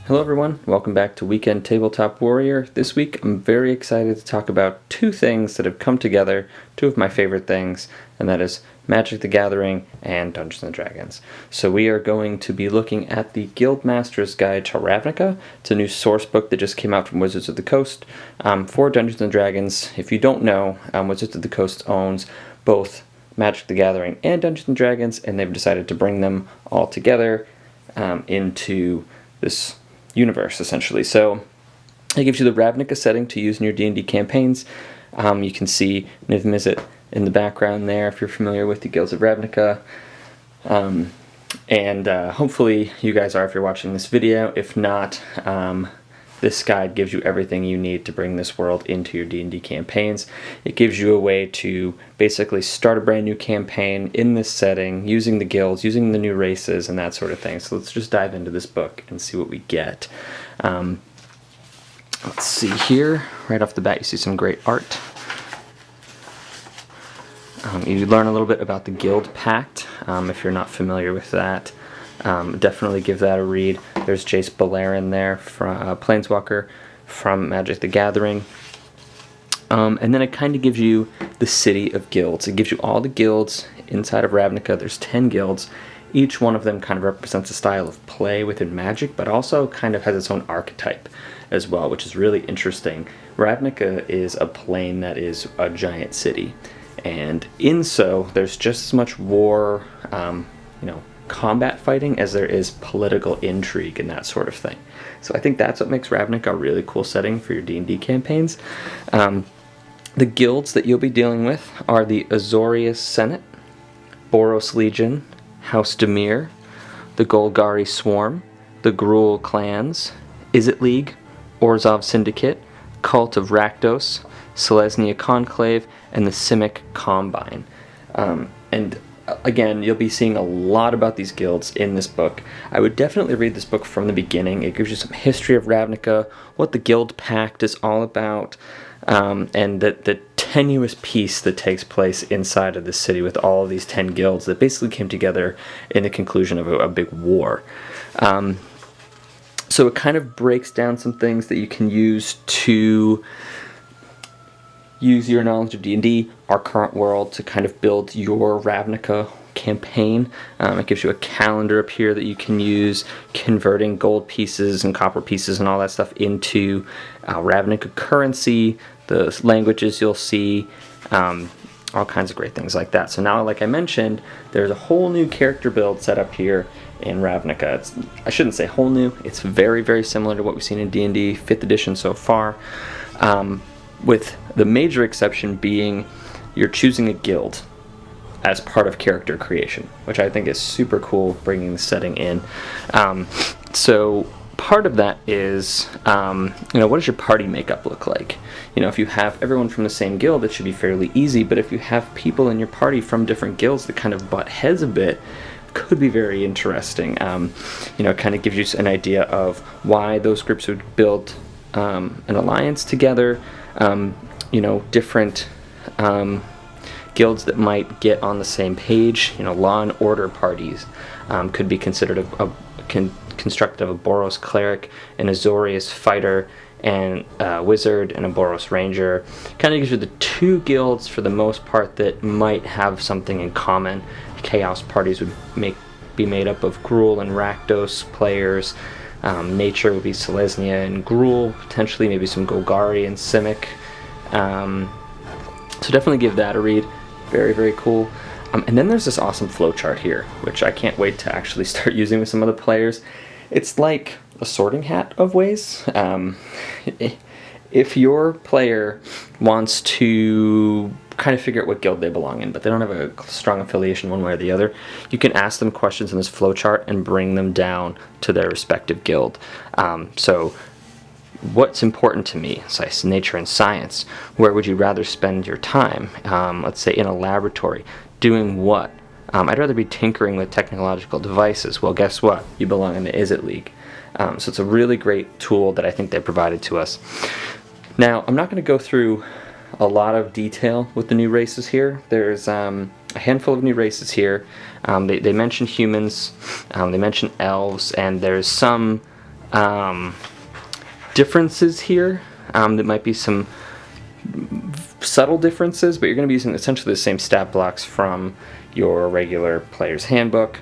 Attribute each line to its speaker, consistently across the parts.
Speaker 1: Hello everyone, welcome back to Weekend Tabletop Warrior. This week I'm very excited to talk about two things that have come together, two of my favorite things, and that is Magic the Gathering and Dungeons & Dragons. So we are going to be looking at the Guildmaster's Guide to Ravnica. It's a new source book that just came out from Wizards of the Coast for Dungeons & Dragons. If you don't know, Wizards of the Coast owns both Magic the Gathering and Dungeons & Dragons, and they've decided to bring them all together into this universe, essentially. So it gives you the Ravnica setting to use in your D&D campaigns. You can see Niv Mizzet in the background there if you're familiar with the Guilds of Ravnica. Hopefully you guys are if you're watching this video. If not, this guide gives you everything you need to bring this world into your D&D campaigns. It gives you a way to basically start a brand new campaign in this setting, using the guilds, using the new races, and that sort of thing. So let's just dive into this book and see what we get. Let's see here. Right off the bat, you see some great art. You learn a little bit about the Guild Pact, if you're not familiar with that. Definitely give that a read. There's Jace Beleren there, from Planeswalker from Magic the Gathering. And then it kind of gives you the city of guilds. It gives you all the guilds inside of Ravnica. There's 10 guilds. Each one of them kind of represents a style of play within Magic, but also kind of has its own archetype as well, which is really interesting. Ravnica is a plane that is a giant city. And in so, there's just as much war, combat fighting as there is political intrigue and that sort of thing. So I think that's what makes Ravnica a really cool setting for your D&D campaigns. The guilds that you'll be dealing with are the Azorius Senate, Boros Legion, House Dimir, the Golgari Swarm, the Gruul Clans, Izzet League, Orzhov Syndicate, Cult of Rakdos, Selesnya Conclave, and the Simic Combine. Again, you'll be seeing a lot about these guilds in this book. I would definitely read this book from the beginning. It gives you some history of Ravnica, what the Guild Pact is all about, and the tenuous peace that takes place inside of the city with all of these 10 guilds that basically came together in the conclusion of a big war. So it kind of breaks down some things that you can use to use your knowledge of D&D, our current world, to kind of build your Ravnica campaign. It gives you a calendar up here that you can use, converting gold pieces and copper pieces and all that stuff into Ravnica currency, the languages you'll see, all kinds of great things like that. So now, like I mentioned, there's a whole new character build set up here in Ravnica. I shouldn't say whole new, it's very, very similar to what we've seen in D&D 5th edition so far. With the major exception being you're choosing a guild as part of character creation, which I think is super cool, bringing the setting in. So part of that is, what does your party makeup look like? If you have everyone from the same guild, it should be fairly easy, but if you have people in your party from different guilds that kind of butt heads a bit, could be very interesting. It kind of gives you an idea of why those groups would build an alliance together. Different guilds that might get on the same page. Law and order parties could be considered constructed of a Boros cleric, an Azorius fighter, and a wizard, and a Boros ranger. Kind of gives you the two guilds for the most part that might have something in common. Chaos parties would be made up of Gruul and Rakdos players. Nature would be Selesnya and Gruul, potentially maybe some Golgari and Simic. So definitely give that a read. Very, very cool. And then there's this awesome flowchart here, which I can't wait to actually start using with some of the players. It's like a sorting hat of ways. If your player wants to kind of figure out what guild they belong in, but they don't have a strong affiliation one way or the other, you can ask them questions in this flowchart and bring them down to their respective guild. So what's important to me? So nature and science. Where would you rather spend your time? Let's say in a laboratory. Doing what? I'd rather be tinkering with technological devices. Well, guess what? You belong in the Izzet League. So it's a really great tool that I think they provided to us. Now, I'm not going to go through a lot of detail with the new races here. There's a handful of new races here. They mention humans, they mention elves, and there's some differences here. There might be some subtle differences, but you're going to be using essentially the same stat blocks from your regular player's handbook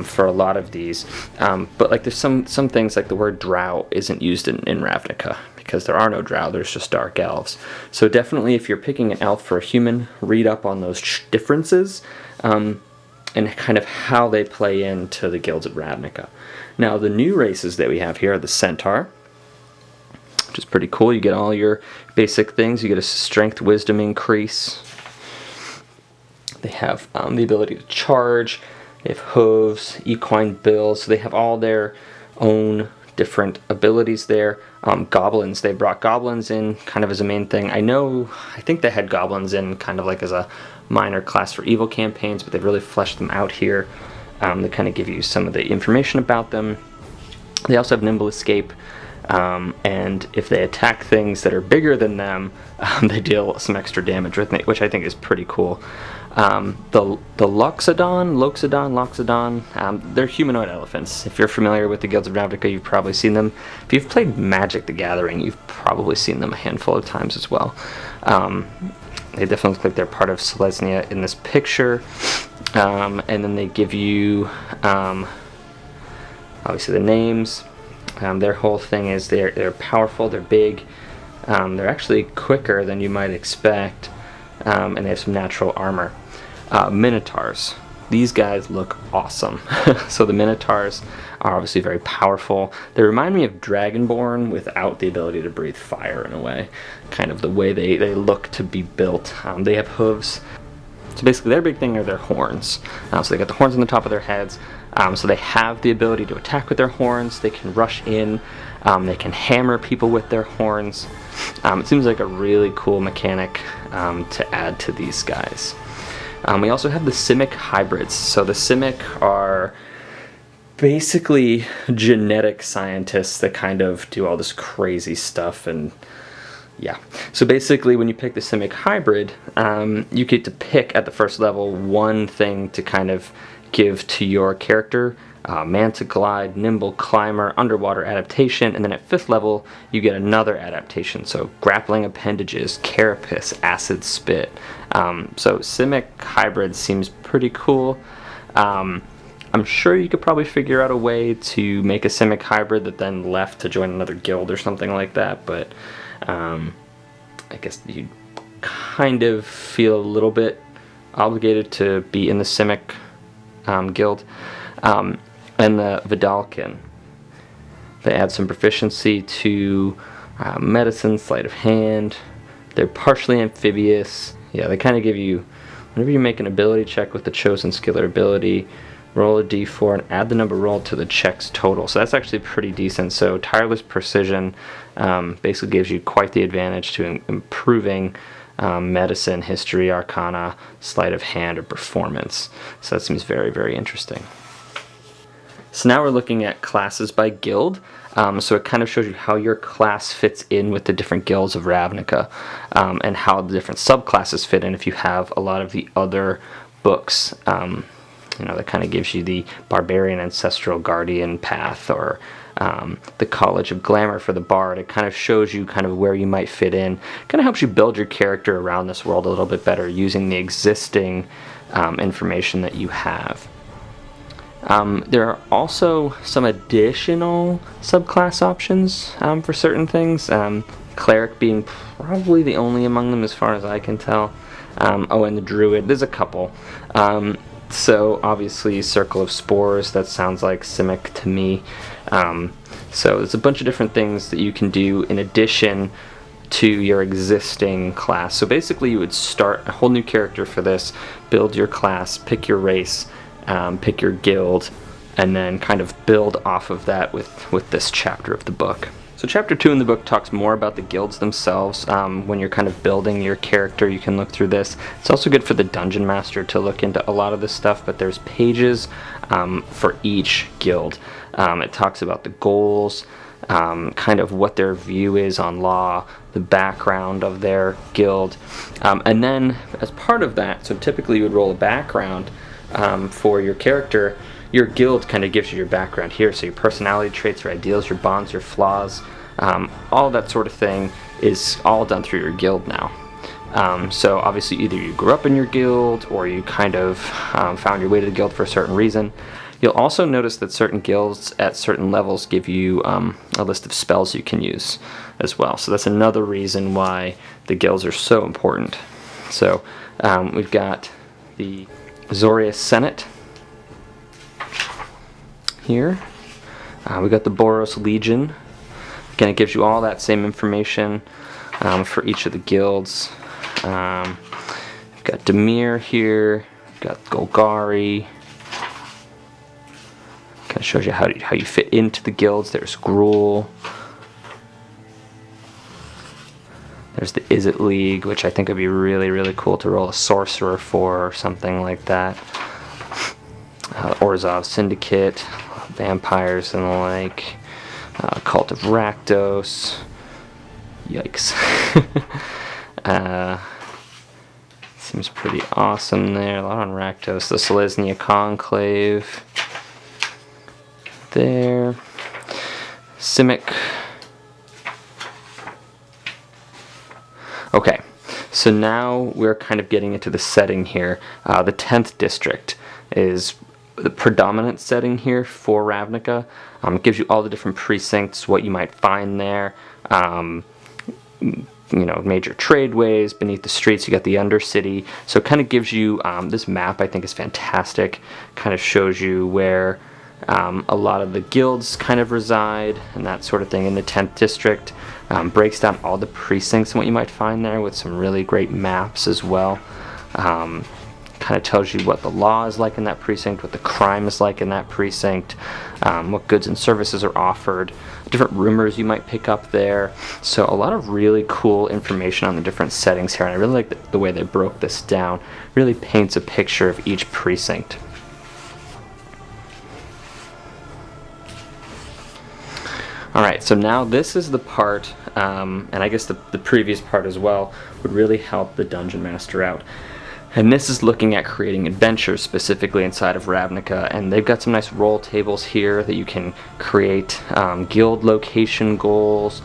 Speaker 1: for a lot of these. But like there's some things like the word drow isn't used in Ravnica because there are no drow, there's just dark elves. So definitely if you're picking an elf for a human, read up on those differences and kind of how they play into the guilds of Ravnica. Now the new races that we have here are the centaur, which is pretty cool. You get all your basic things. You get a strength, wisdom increase. They have the ability to charge. They have hooves, equine bills. So they have all their own different abilities there. Goblins. They brought goblins in kind of as a main thing. I think they had goblins in kind of like as a minor class for evil campaigns, but they've really fleshed them out here. They kind of give you some of the information about them. They also have nimble escape. And if they attack things that are bigger than them, they deal some extra damage with it, which I think is pretty cool. The Loxodon, they're humanoid elephants. If you're familiar with the Guilds of Ravnica, you've probably seen them. If you've played Magic the Gathering, you've probably seen them a handful of times as well. They definitely look like they're part of Selesnya in this picture. And then they give you, obviously, the names. Their whole thing is they're powerful, they're big, they're actually quicker than you might expect, and they have some natural armor. Minotaurs. These guys look awesome. So the Minotaurs are obviously very powerful. They remind me of Dragonborn without the ability to breathe fire in a way. Kind of the way they look to be built. They have hooves. So basically their big thing are their horns. So they got the horns on the top of their heads. So they have the ability to attack with their horns. They can rush in. They can hammer people with their horns. It seems like a really cool mechanic to add to these guys. We also have the Simic hybrids. So the Simic are basically genetic scientists that kind of do all this crazy stuff. And yeah, so basically when you pick the Simic hybrid, you get to pick at the first level one thing to kind of give to your character. Manta Glide, Nimble Climber, Underwater Adaptation, and then at 5th level you get another adaptation, so Grappling Appendages, Carapace, Acid Spit. So Simic Hybrid seems pretty cool. I'm sure you could probably figure out a way to make a Simic Hybrid that then left to join another guild or something like that, but I guess you kind of feel a little bit obligated to be in the Simic guild. And the Vidalkin. They add some proficiency to medicine, sleight of hand. They're partially amphibious. Yeah, they kind of give you, whenever you make an ability check with the chosen skill or ability, roll a d4 and add the number rolled to the check's total. So that's actually pretty decent. So Tireless Precision basically gives you quite the advantage to improving medicine, history, arcana, sleight of hand, or performance. So that seems very, very interesting. So now we're looking at classes by guild. So it kind of shows you how your class fits in with the different guilds of Ravnica, and how the different subclasses fit in if you have a lot of the other books. That kind of gives you the Barbarian Ancestral Guardian path, or the College of Glamour for the Bard. It kind of shows you kind of where you might fit in. Kind of helps you build your character around this world a little bit better using the existing information that you have. There are also some additional subclass options for certain things. Cleric being probably the only among them as far as I can tell. And the Druid. There's a couple. So obviously Circle of Spores, that sounds like Simic to me. So there's a bunch of different things that you can do in addition to your existing class. So basically you would start a whole new character for this, build your class, pick your race, pick your guild, and then kind of build off of that with this chapter of the book. So chapter 2 in the book talks more about the guilds themselves. When you're kind of building your character, you can look through this. It's also good for the dungeon master to look into a lot of this stuff, but there's pages for each guild. It talks about the goals, kind of what their view is on law, the background of their guild, and then as part of that, so typically you would roll a background for your character, your guild kind of gives you your background here, so your personality traits, your ideals, your bonds, your flaws, all that sort of thing is all done through your guild now. So obviously either you grew up in your guild or you kind of found your way to the guild for a certain reason. You'll also notice that certain guilds at certain levels give you a list of spells you can use as well. So that's another reason why the guilds are so important. So we've got the Azorius Senate here. We've got the Boros Legion. Again, it gives you all that same information for each of the guilds. We've got Demir here. We've got Golgari. Kind of shows you how you fit into the guilds. There's Gruul. There's the Izzet League, which I think would be really, really cool to roll a sorcerer for or something like that. Orzhov Syndicate, vampires and the like. Cult of Rakdos. Yikes. Seems pretty awesome there. A lot on Rakdos. The Selesnya Conclave. There. Simic. Okay, so now we're kind of getting into the setting here. The 10th district is the predominant setting here for Ravnica. It gives you all the different precincts, what you might find there. Major tradeways beneath the streets. You got the Undercity, so it kind of gives you this map. I think is fantastic. Kind of shows you where a lot of the guilds kind of reside and that sort of thing in the 10th district. Breaks down all the precincts and what you might find there with some really great maps as well. Kind of tells you what the law is like in that precinct, what the crime is like in that precinct, what goods and services are offered, different rumors you might pick up there. So a lot of really cool information on the different settings here, and I really like the way they broke this down. Really paints a picture of each precinct. Alright, so now this is the part, and I guess the previous part as well, would really help the Dungeon Master out. And this is looking at creating adventures specifically inside of Ravnica, and they've got some nice roll tables here that you can create guild location goals,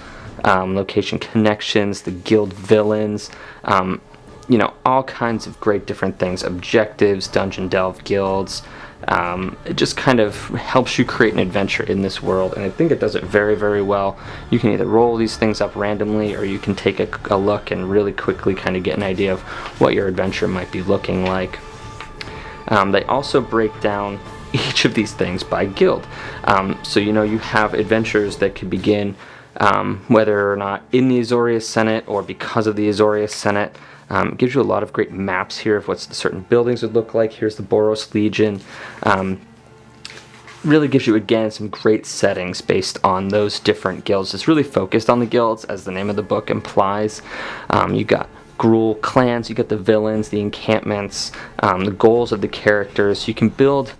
Speaker 1: location connections, the guild villains, all kinds of great different things, objectives, dungeon delve guilds. It just kind of helps you create an adventure in this world, and I think it does it very, very well. You can either roll these things up randomly, or you can take a look and really quickly kind of get an idea of what your adventure might be looking like. They also break down each of these things by guild. So you have adventures that could begin whether or not in the Azorius Senate or because of the Azorius Senate. It gives you a lot of great maps here of what certain buildings would look like. Here's the Boros Legion. Really gives you, again, some great settings based on those different guilds. It's really focused on the guilds, as the name of the book implies. You got Gruul clans, you got the villains, the encampments, the goals of the characters. You can build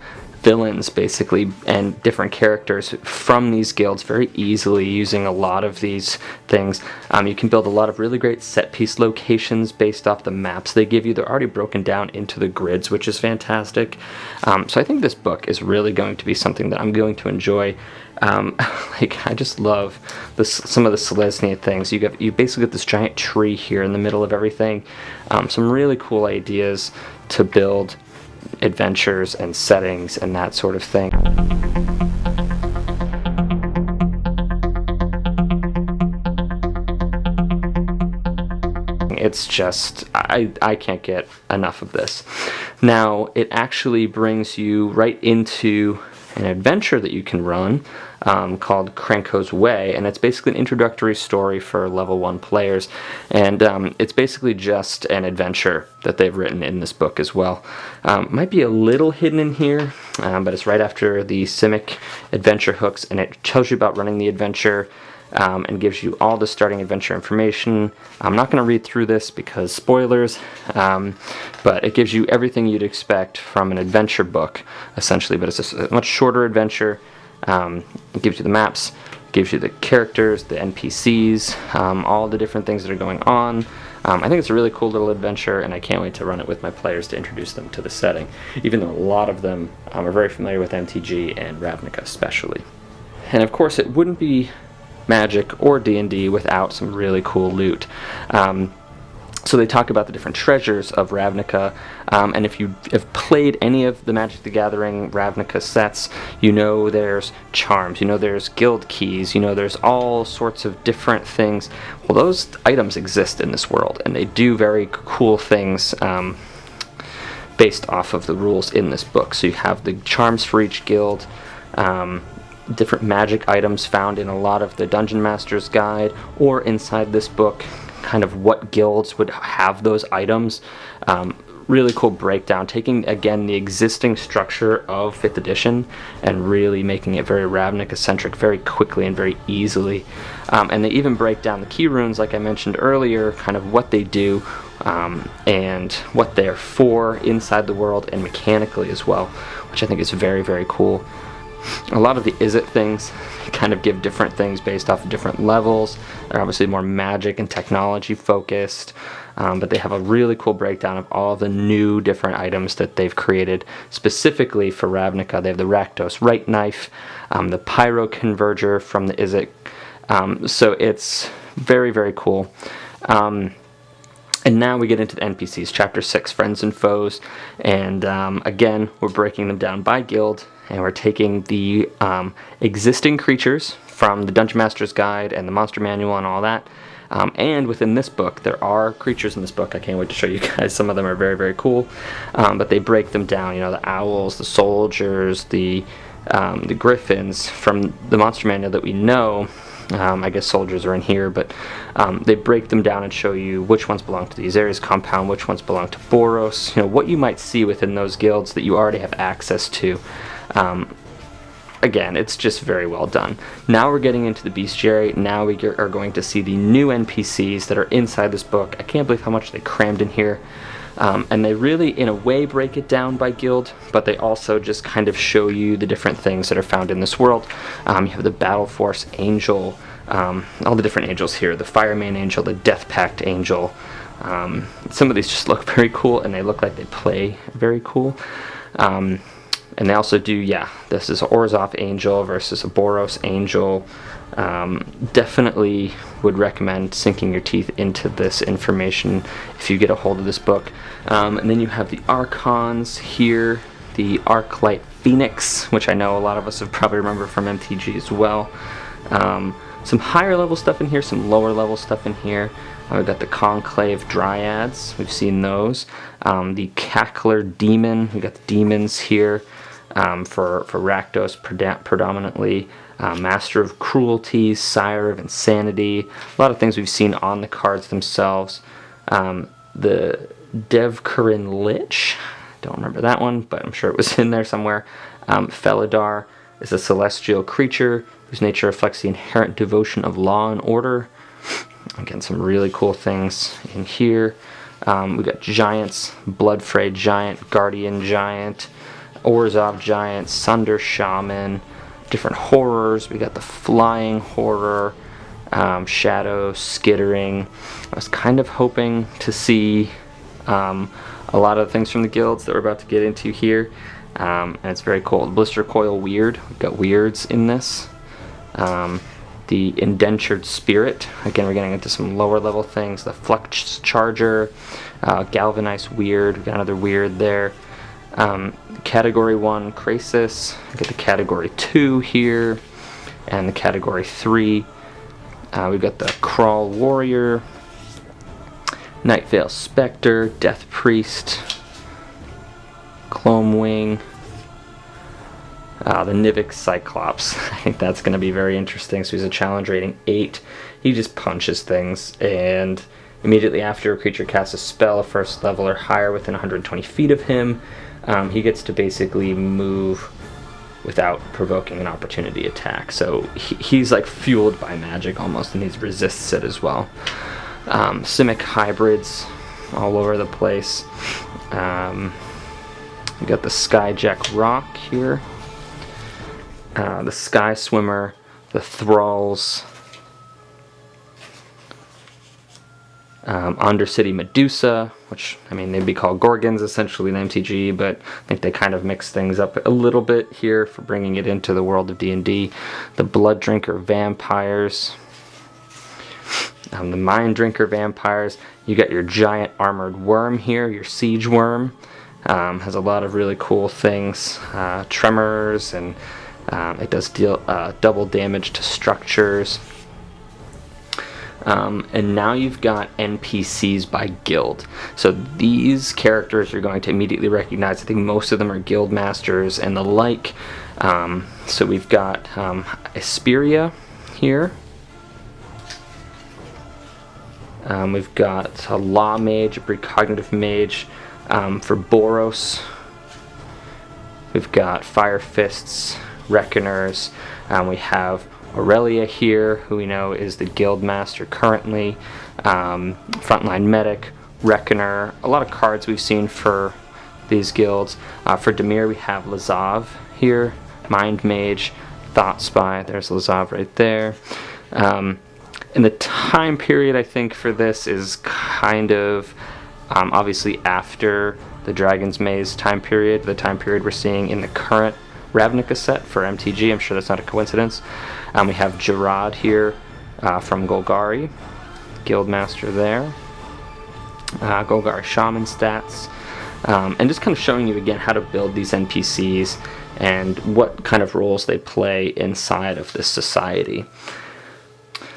Speaker 1: villains basically and different characters from these guilds very easily using a lot of these things. You can build a lot of really great set piece locations based off the maps they give you. They're already broken down into the grids, which is fantastic. So I think this book is really going to be something that I'm going to enjoy. I just love some of the Selesnya things. You basically get this giant tree here in the middle of everything. Some really cool ideas to build adventures and settings and that sort of thing. It's just, I can't get enough of this. Now, it actually brings you right into an adventure that you can run called Krenko's Way, and it's basically an introductory story for level 1 players, and it's basically just an adventure that they've written in this book as well. Might be a little hidden in here, but it's right after the Simic adventure hooks, and it tells you about running the adventure and gives you all the starting adventure information. I'm not going to read through this because spoilers, but it gives you everything you'd expect from an adventure book, essentially, but it's a much shorter adventure. It gives you the maps, gives you the characters, the NPCs, all the different things that are going on. I think it's a really cool little adventure, and I can't wait to run it with my players to introduce them to the setting, even though a lot of them are very familiar with MTG and Ravnica especially. And of course, it wouldn't be Magic or D&D without some really cool loot. So they talk about the different treasures of Ravnica, and if you have played any of the Magic the Gathering Ravnica sets, you know there's charms, you know there's guild keys, you know there's all sorts of different things. Well, those items exist in this world, and they do very cool things based off of the rules in this book. So you have the charms for each guild, different magic items found in a lot of the Dungeon Master's Guide, or inside this book, kind of what guilds would have those items. Really cool breakdown, taking again the existing structure of 5th edition and really making it very Ravnica centric very quickly and very easily. And they even break down the key runes, like I mentioned earlier, kind of what they do and what they're for inside the world and mechanically as well, which I think is very, very cool. A lot of the is it things kind of give different things based off of different levels. They're obviously more magic and technology focused, but they have a really cool breakdown of all the new different items that they've created specifically for Ravnica. They have the Rakdos Right Knife, the Pyro Converger from the Izzet. So it's very, very cool. And now we get into the NPCs, Chapter 6, Friends and Foes. And again, we're breaking them down by guild, and we're taking the existing creatures from the Dungeon Master's Guide and the Monster Manual and all that. And within this book, there are creatures in this book. I can't wait to show you guys. Some of them are very, very cool. But they break them down, you know, the owls, the soldiers, the griffins from the Monster Manual that we know. I guess soldiers are in here, but they break them down and show you which ones belong to the Azarius compound, which ones belong to Boros, you know, what you might see within those guilds that you already have access to. Again, it's just very well done. Now we're getting into the bestiary. Now we are going to see the new NPCs that are inside this book. I can't believe how much they crammed in here. And they really, in a way, break it down by guild, but they also just kind of show you the different things that are found in this world. You have the Battle Force Angel, all the different angels here, the Firemane Angel, the Death Pact Angel. Some of these just look very cool, and they look like they play very cool. And they also do, this is an Orzhov Angel versus a Boros Angel. Definitely would recommend sinking your teeth into this information if you get a hold of this book. And then you have the Archons here, the Arclight Phoenix, which I know a lot of us have probably remembered from MTG as well. Some higher level stuff in here, some lower level stuff in here. We've got the Conclave Dryads, we've seen those. The Cackler Demon, we've got the demons here for Rakdos predominantly. Master of Cruelty, Sire of Insanity, a lot of things we've seen on the cards themselves. The Devkurin Lich, don't remember that one, but I'm sure it was in there somewhere. Felidar is a celestial creature whose nature reflects the inherent devotion of law and order. Again, some really cool things in here. We've got giants, Bloodfray Giant, Guardian Giant, Orzhov Giant, Sunder Shaman, different horrors. We got the Flying Horror, Shadow, Skittering. I was kind of hoping to see a lot of the things from the guilds that we're about to get into here, and it's very cool. Blister Coil Weird, we've got weirds in this. The Indentured Spirit, again we're getting into some lower level things. The Flux Charger, Galvanized Weird, we've got another weird there. Category 1 Krasis, we got the Category 2 here, and the Category 3. We've got the Crawl Warrior, Nightveil Spectre, Death Priest, Clone Wing, the Nivik Cyclops. I think that's going to be very interesting. So he's a challenge rating 8. He just punches things, and immediately after a creature casts a spell, a first level or higher within 120 feet of him, he gets to basically move without provoking an opportunity attack. So he's like fueled by magic almost, and he resists it as well. Simic hybrids all over the place. We got the Skyjack Rock here, the Sky Swimmer, the Thralls, Undercity Medusa, which, I mean, they'd be called Gorgons essentially in MTG, but I think they kind of mix things up a little bit here for bringing it into the world of D&D. The Blood Drinker Vampires, the Mind Drinker Vampires. You got your giant armored worm here, your Siege Worm. Has a lot of really cool things, tremors, and it does deal double damage to structures. And now you've got NPCs by guild. So these characters you're going to immediately recognize. I think most of them are Guildmasters and the like. So we've got Asperia here. We've got a Law Mage, a Precognitive Mage for Boros. We've got Fire Fists, Reckoners. We have Aurelia here, who we know is the Guildmaster currently. Frontline Medic, Reckoner. A lot of cards we've seen for these guilds. For Dimir we have Lazav here, Mind Mage, Thought Spy. There's Lazav right there. And the time period I think for this is kind of obviously after the Dragon's Maze time period, the time period we're seeing in the current Ravnica set for MTG. I'm sure that's not a coincidence. We have Gerard here from Golgari, Guildmaster there. Golgari Shaman stats. And just kind of showing you again how to build these NPCs and what kind of roles they play inside of this society.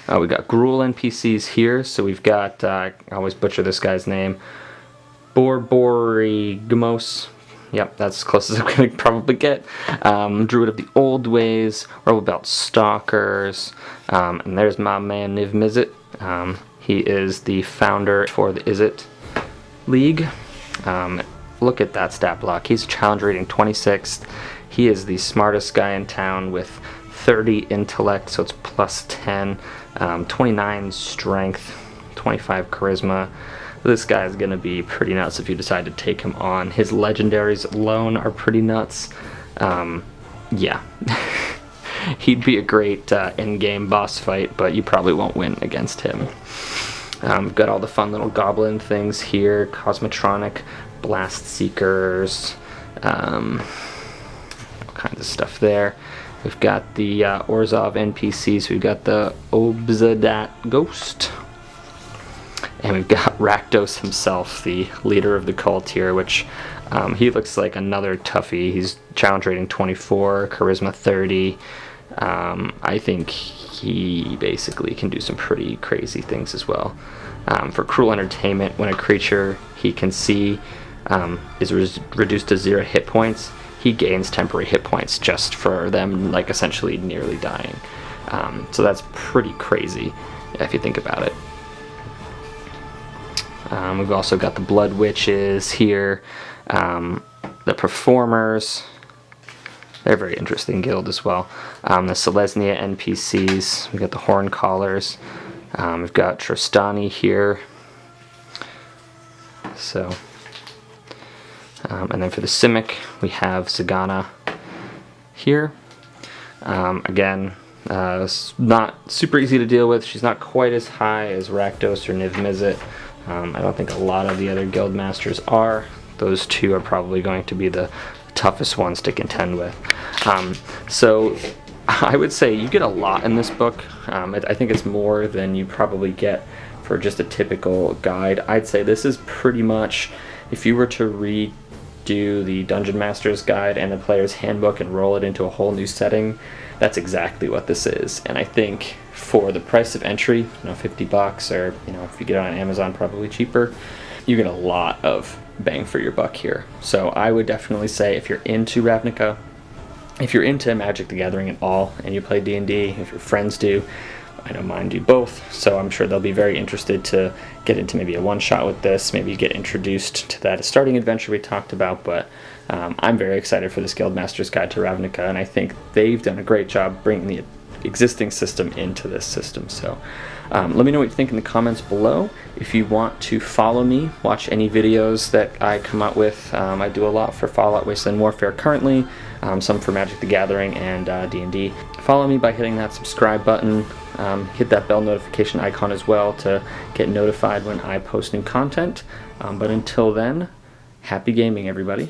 Speaker 1: We've got Gruul NPCs here. So we've got, I always butcher this guy's name, Borborigmos. Yep, that's as close as I'm going to probably get. Druid of the Old Ways, Robelt Stalkers, and there's my man Niv Mizzet. He is the founder for the Izzet League. Look at that stat block. He's challenge rating 26th. He is the smartest guy in town with 30 intellect, so it's plus 10, 29 strength, 25 charisma. This guy is going to be pretty nuts if you decide to take him on. His legendaries alone are pretty nuts. Yeah. He'd be a great in-game boss fight, but you probably won't win against him. We've got all the fun little goblin things here. Cosmotronic, Blast Seekers, all kinds of stuff there. We've got the Orzhov NPCs. We've got the Obzadat Ghost. And we've got Rakdos himself, the leader of the cult here, which he looks like another toughie. He's challenge rating 24, charisma 30. I think he basically can do some pretty crazy things as well. For Cruel Entertainment, when a creature he can see is reduced to 0 hit points, he gains temporary hit points just for them, like, essentially nearly dying. So that's pretty crazy if you think about it. We've also got the Blood Witches here, the Performers. They're a very interesting guild as well. The Selesnya NPCs. We've got the Horn Callers. We've got Tristani here. So, and then for the Simic, we have Zagana here. Again, not super easy to deal with. She's not quite as high as Rakdos or Niv Mizzet. I don't think a lot of the other Guildmasters are. Those two are probably going to be the toughest ones to contend with. So I would say you get a lot in this book. I think it's more than you probably get for just a typical guide. I'd say this is pretty much, if you were to redo the Dungeon Master's Guide and the Player's Handbook and roll it into a whole new setting, that's exactly what this is. And I think for the price of entry, $50, or if you get it on Amazon, probably cheaper, you get a lot of bang for your buck here. So I would definitely say, if you're into Ravnica, if you're into Magic the Gathering at all, and you play D&D, if your friends do, I know mine do both, so I'm sure they'll be very interested to get into maybe a one-shot with this, maybe get introduced to that starting adventure we talked about. But I'm very excited for this Guildmaster's Guide to Ravnica, and I think they've done a great job bringing the existing system into this system. So Let me know what you think in the comments below. If you want to follow me, watch any videos that I come out with. I do a lot for Fallout Wasteland Warfare currently, some for Magic the Gathering and D&D. Follow me by hitting that subscribe button. Hit that bell notification icon as well to get notified when I post new content. But until then, happy gaming, everybody.